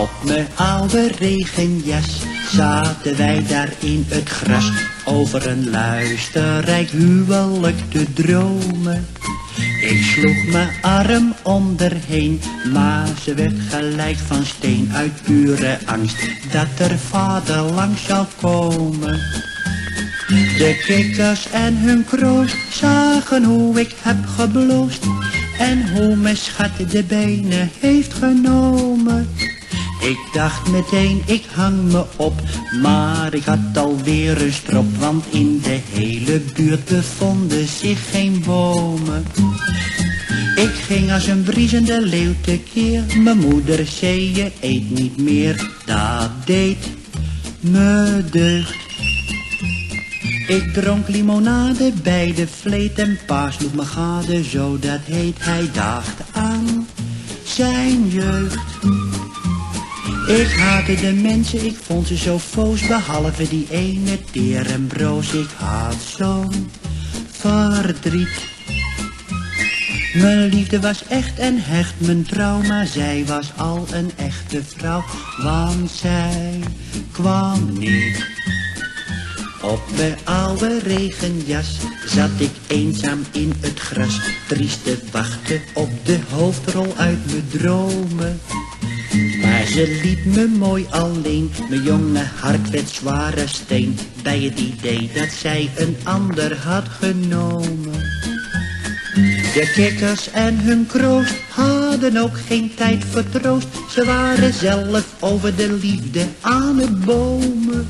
Op mijn oude regenjas zaten wij daar in het gras over een luisterrijk huwelijk te dromen. Ik sloeg mijn arm onderheen, maar ze werd gelijk van steen uit pure angst dat er vader langs zou komen. De kikkers en hun kroost zagen hoe ik heb gebloosd en hoe mijn schat de benen heeft genomen. Ik dacht meteen, ik hang me op, maar ik had alweer een strop, want in de hele buurt bevonden zich geen bomen. Ik ging als een briesende leeuw tekeer, mijn moeder zei je eet niet meer, dat deed me deugd. Ik dronk limonade bij de vleet en pa sloeg me gade, zo dat heet. Hij dacht aan zijn jeugd. Ik haatte de mensen, ik vond ze zo foos, behalve die ene teer en broos. Ik had zo'n verdriet. Mijn liefde was echt en hecht, mijn trouw, maar zij was al een echte vrouw, want zij kwam niet. Op mijn oude regenjas zat ik eenzaam in het gras, triest te wachten op de hoofdrol uit mijn dromen. Maar ze liet me mooi alleen, mijn jonge hart werd zware steen, bij het idee dat zij een ander had genomen. De kikkers en hun kroost hadden ook geen tijd voor troost, ze waren zelf over de liefde aan het bomen.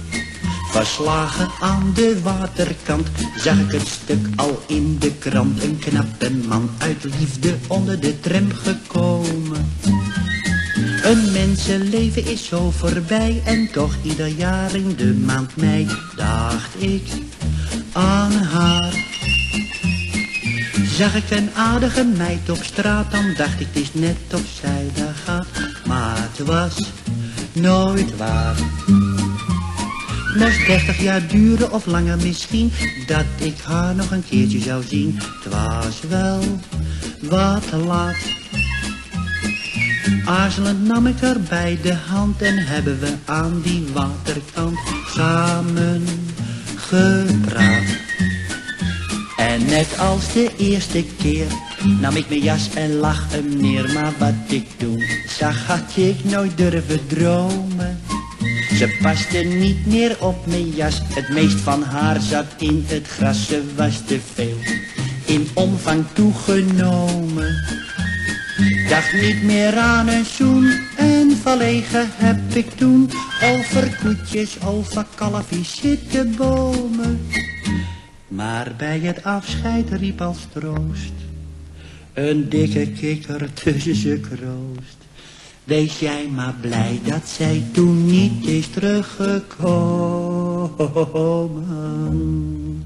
Verslagen aan de waterkant zag ik het stuk al in de krant, een knappe man uit liefde onder de tram gekomen. Een mensenleven is zo voorbij en toch ieder jaar in de maand mei dacht ik aan haar. Zag ik een aardige meid op straat, dan dacht ik het is net of zij daar gaat, maar het was nooit waar. Moest 30 jaar duren of langer misschien, dat ik haar nog een keertje zou zien. Het was wel wat laat. Aarzelend nam ik haar bij de hand en hebben we aan die waterkant samen gepraat. En net als de eerste keer nam ik mijn jas en lag hem neer, maar wat ik toen zag had ik nooit durven dromen. Ze paste niet meer op mijn jas, het meest van haar zat in het gras. Ze was te veel in omvang toegenomen. Dacht niet meer aan een zoen en verlegen heb ik toen over koetjes, over kalfjes zitten bomen. Maar bij het afscheid riep als troost een dikke kikker tussen ze kroost: wees jij maar blij dat zij toen niet is teruggekomen.